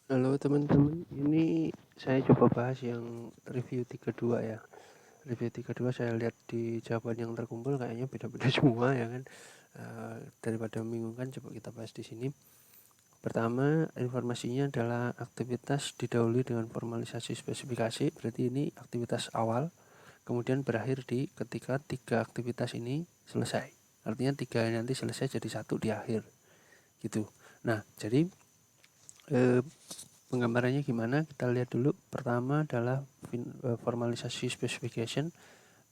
Halo teman-teman, ini saya coba bahas yang review 32 ya. Review 32 saya lihat di jawaban yang terkumpul kayaknya beda-beda semua ya kan. Daripada membingungkan, coba kita bahas di sini. Pertama, informasinya adalah aktivitas didahului dengan formalisasi spesifikasi, berarti ini aktivitas awal, kemudian berakhir di ketika 3 aktivitas ini selesai. Artinya 3 nanti selesai jadi 1 di akhir gitu. Nah, jadi penggambarannya gimana, kita lihat dulu. Pertama adalah formalisasi specification,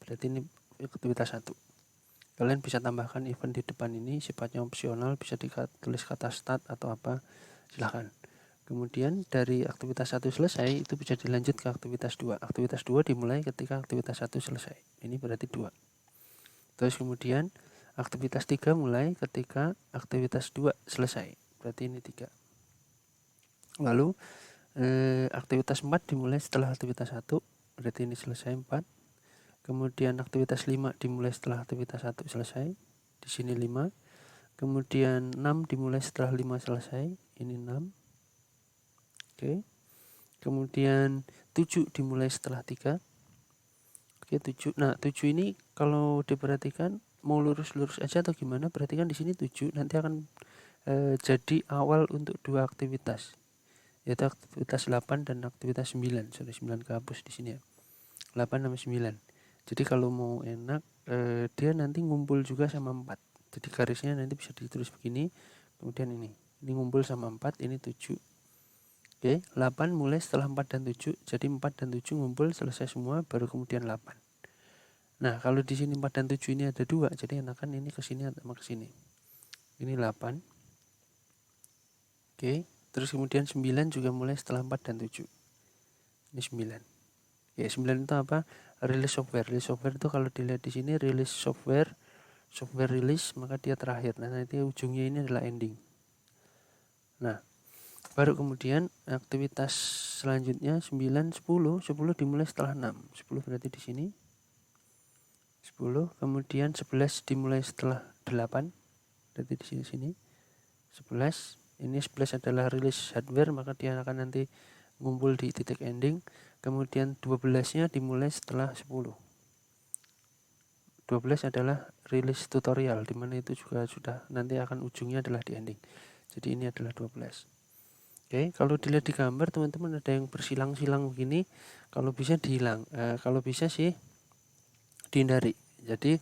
berarti ini aktivitas 1. Kalian bisa tambahkan event di depan ini, sifatnya opsional, bisa ditulis kata start atau apa, silahkan. Kemudian dari aktivitas 1 selesai, itu bisa dilanjut ke aktivitas 2. Aktivitas 2 dimulai ketika aktivitas 1 selesai, ini berarti 2. Terus kemudian aktivitas 3 mulai ketika aktivitas 2 selesai, berarti ini 3. Lalu aktivitas 4 dimulai setelah aktivitas 1, berarti ini selesai 4. Kemudian aktivitas 5 dimulai setelah aktivitas 1 selesai, di sini 5. Kemudian 6 dimulai setelah 5 selesai, ini 6. Oke. Kemudian 7 dimulai setelah 3. Oke, 7. Nah, 7 ini kalau diperhatikan mau lurus-lurus aja atau gimana? Perhatikan di sini 7 nanti akan jadi awal untuk 2 aktivitas, yaitu aktivitas 8 dan aktivitas 9. Sorry, 9 kehapus di sini ya. 8 sama 9. Jadi kalau mau enak, dia nanti ngumpul juga sama 4. Jadi garisnya nanti bisa ditulis begini, kemudian ini ngumpul sama 4, ini 7. Oke, 8 mulai setelah 4 dan 7, jadi 4 dan 7 ngumpul selesai semua, baru kemudian 8. Nah, kalau di sini 4 dan 7 ini ada 2, jadi enakan ini ke sini sama ke sini. Ini 8. Oke, terus kemudian 9 juga mulai setelah 4 dan 7. Ini 9. Ya, 9 itu apa? Rilis software. Rilis software itu kalau dilihat di sini rilis software rilis, maka dia terakhir. Nah, nanti ujungnya ini adalah ending. Nah, baru kemudian aktivitas selanjutnya 9, 10 dimulai setelah 6. 10 berarti di sini 10, kemudian 11 dimulai setelah 8, berarti di sini 11. Ini 11 adalah rilis hardware, maka dia akan nanti ngumpul di titik ending. Kemudian 12-nya dimulai setelah 10. 12 adalah rilis tutorial, dimana itu juga sudah nanti akan ujungnya adalah di ending. Jadi ini adalah 12. Oke, kalau dilihat di gambar teman-teman ada yang bersilang-silang begini, kalau bisa dihilang, kalau bisa sih dihindari. Jadi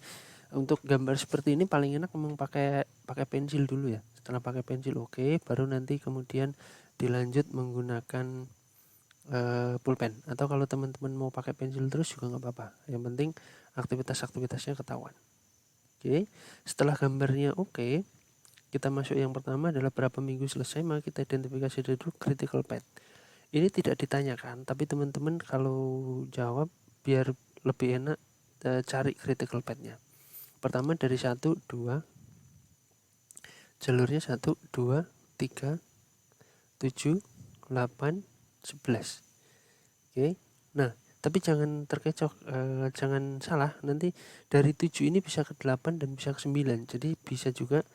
untuk gambar seperti ini paling enak memang pakai pensil dulu ya. Setelah pakai pensil oke, baru nanti kemudian dilanjut menggunakan pulpen, atau kalau teman-teman mau pakai pensil terus juga nggak apa-apa, yang penting aktivitasnya ketahuan. Oke, setelah gambarnya oke, kita masuk yang pertama adalah berapa minggu selesai, maka kita identifikasi dulu critical path. Ini tidak ditanyakan, tapi teman-teman kalau jawab biar lebih enak, cari critical path-nya. Pertama dari 1, 2, jalurnya 1, 2, 3, 7, 8, 11. Oke. Nah, tapi jangan terkecoh, jangan salah, nanti dari 7 ini bisa ke 8 dan bisa ke 9. Jadi bisa juga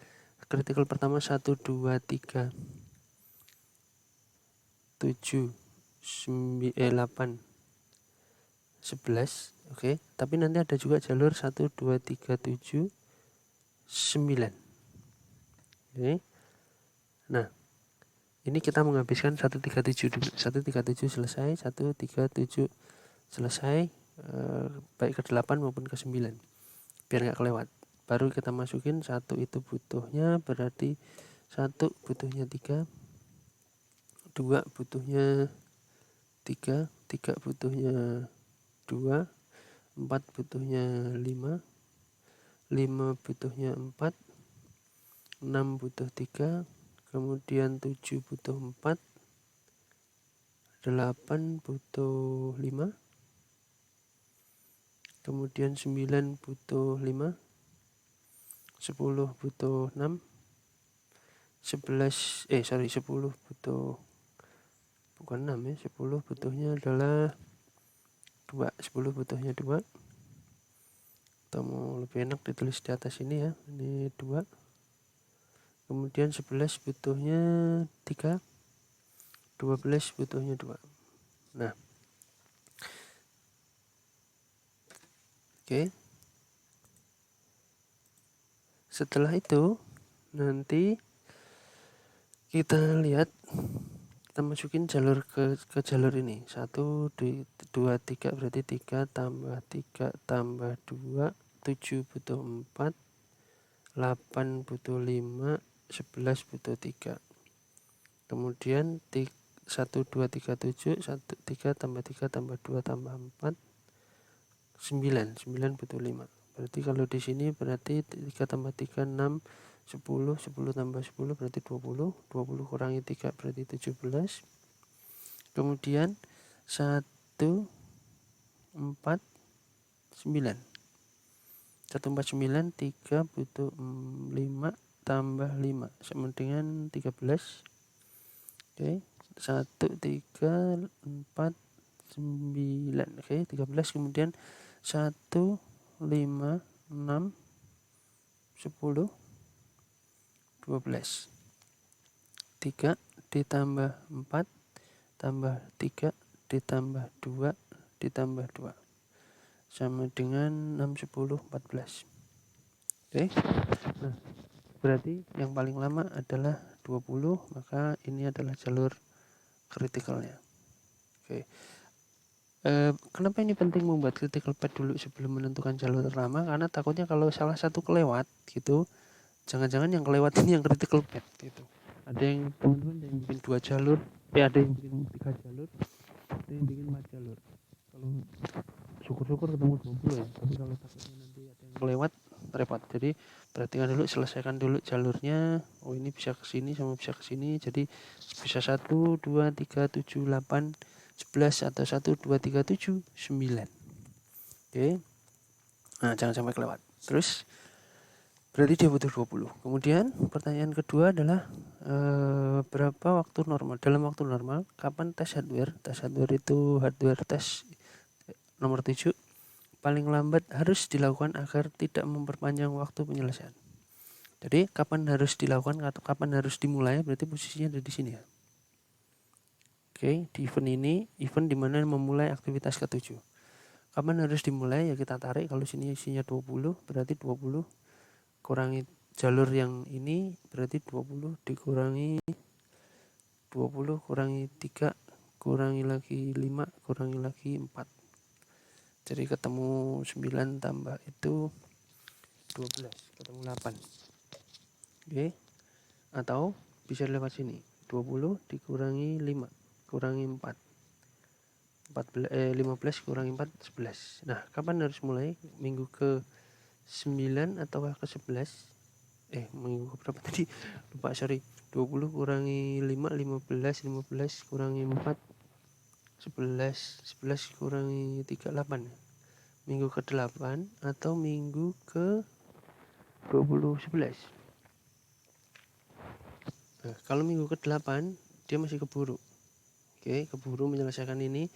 critical pertama 1, 2, 3, 7, 8, 11. Oke. Tapi nanti ada juga jalur 1, 2, 3, 7, 9. Oke. Nah, ini kita menghabiskan 137 dulu. 137 selesai, 137 selesai, baik ke 8 maupun ke 9, biar nggak kelewat. Baru kita masukin 1 itu butuhnya, berarti 1 butuhnya 3, 2 butuhnya 3, 3 butuhnya 2, 4 butuhnya 5, 5 butuhnya 4, 6 butuh 3, kemudian 7 butuh 4, 8 butuh 5, kemudian 9 butuh 5, 10 butuh 6, 10 butuh, bukan 6 ya, 10 butuhnya adalah 2, 10 butuhnya 2, atau mau lebih enak ditulis di atas ini ya, ini 2. Kemudian 11 butuhnya 3, 12 butuhnya 2. Nah, oke. Setelah itu nanti kita lihat, kita masukin jalur ke jalur ini. 1, 2, 3 berarti 3 tambah 3 tambah 2, 7 butuh 4, 8 butuh 5, 11 butuh 3. Kemudian 1, 2, 3, 7, 1, 3 tambah 3 tambah 2 tambah 4, 9 butuh 5. Berarti kalau di sini berarti 3 tambah 3 6, 10, 10 tambah 10 berarti 20, 20 kurangi 3 berarti 17. Kemudian 1, 4, 9. 1, 4, 9, 3 butuh 5 tambah 5 sama dengan 13. Oke, 1, 3, 4, 9. Oke, 13. Kemudian 1, 5, 6, 10, 12. 3 ditambah 4 tambah 3 ditambah 2 ditambah 2 sama dengan 6, 10, 14. Oke. Nah, berarti yang paling lama adalah 20, maka ini adalah jalur kritikalnya. Oke. Kenapa ini penting membuat critical path dulu sebelum menentukan jalur terlama? Karena takutnya kalau salah satu kelewat gitu, jangan-jangan yang kelewat ini yang critical path gitu. Ada yang teman-teman yang bikin 2 jalur, ada yang bikin 3 jalur, ada yang bikin 4 jalur. Kalau syukur-syukur ketemu 20 ya, tapi kalau takutnya nanti ada yang kelewat, repot. Jadi perhatikan dulu, selesaikan dulu jalurnya. Oh, ini bisa ke sini sama bisa ke sini. Jadi bisa 1, 2, 3, 7, 8, 11 atau 1, 2, 3, 7, 9. Oke. Nah, jangan sampai kelewat. Terus berarti dia butuh 20. Kemudian pertanyaan kedua adalah berapa waktu normal? Dalam waktu normal, kapan tes hardware? Tes hardware itu hardware tes nomor 7 paling lambat harus dilakukan agar tidak memperpanjang waktu penyelesaian. Jadi kapan harus dilakukan atau kapan harus dimulai, berarti posisinya ada di sini ya. Oke, di event ini, event dimana memulai aktivitas ke-7. Kapan harus dimulai? Ya kita tarik, kalau sini isinya 20, berarti 20 kurangi jalur yang ini, berarti 20 dikurangi 20 kurangi 3, kurangi lagi 5, kurangi lagi 4. Jadi ketemu 9 tambah itu 12, ketemu 8. Oke. Atau bisa lewat sini. 20 dikurangi 5, kurangi 4. 15 kurangi 4, 11. Nah, kapan harus mulai? Minggu ke 9 atau ke 11? Minggu ke berapa tadi? Lupa, sorry. 20 kurangi 5, 15. 15 kurangi 4, 11. 11 kurangi 3, 8. Minggu ke 8 atau minggu ke 20, 11. Nah, kalau minggu ke 8 dia masih keburu. Oke, keburu menyelesaikan ini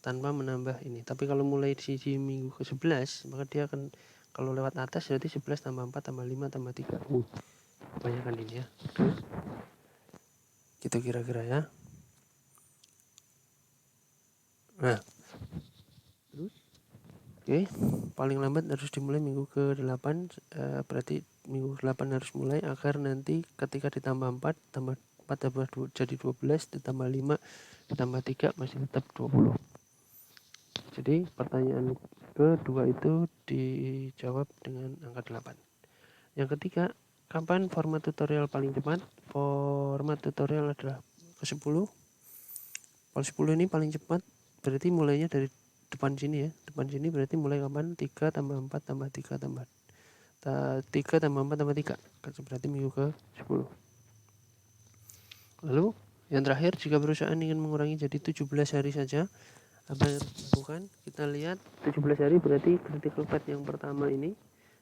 tanpa menambah ini. Tapi kalau mulai di minggu ke 11, maka dia akan, kalau lewat atas berarti 11 tambah 4 tambah 5 tambah 3. Kebanyakan ini ya. Terus gitu kira-kira ya. Nah, terus oke, paling lambat harus dimulai minggu ke 8, berarti minggu ke 8 harus mulai agar nanti ketika ditambah 4 tambah 4 tambah 2 jadi 12, ditambah 5 ditambah 3 masih tetap 20. Jadi pertanyaan kedua itu dijawab dengan angka 8. Yang ketiga, kapan format tutorial paling cepat? Format tutorial adalah ke-10. Kalau 10 ini paling cepat, berarti mulainya dari depan sini ya. Depan sini berarti mulai kapan? 3 tambah 4 tambah 3 tambah 3 tambah 4 tambah 3. Berarti minggu ke-10. Lalu yang terakhir, jika perusahaan ingin mengurangi jadi 17 hari saja, apa yang harus dilakukan? Kita lihat 17 hari berarti critical path yang pertama ini,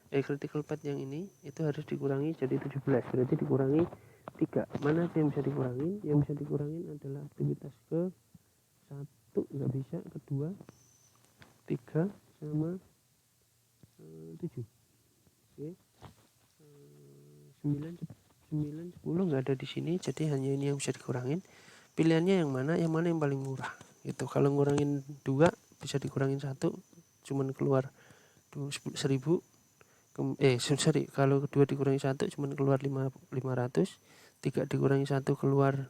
critical path yang ini itu harus dikurangi jadi 17, berarti dikurangi 3. Mana yang bisa dikurangi? Yang bisa dikurangi adalah aktivitas ke 1 nggak bisa, kedua 3 sama 7. Oke. 9 10 nggak ada di sini, jadi hanya ini yang bisa dikurangin. pilihannya yang mana yang paling murah gitu. Kalau ngurangin 2 bisa dikurangin 1 cuman keluar 1000. Kalau 2 dikurangi 1 cuman keluar 500, 3 dikurangi 1 keluar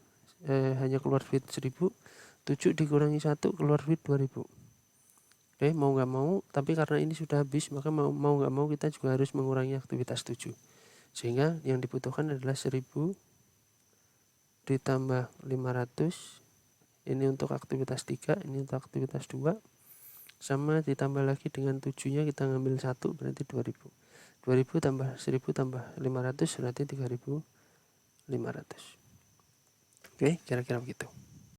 hanya keluar duit 1000, 7 dikurangi 1 keluar duit 2000. Oke, mau nggak mau, tapi karena ini sudah habis, maka mau nggak mau kita juga harus mengurangi aktivitas 7. Sehingga yang dibutuhkan adalah 1000 ditambah 500. Ini untuk aktivitas 3, ini untuk aktivitas 2. Sama ditambah lagi dengan 7-nya kita ngambil 1 berarti 2000. 2000 tambah 1000 tambah 500 berarti 3500. Oke, kira-kira begitu.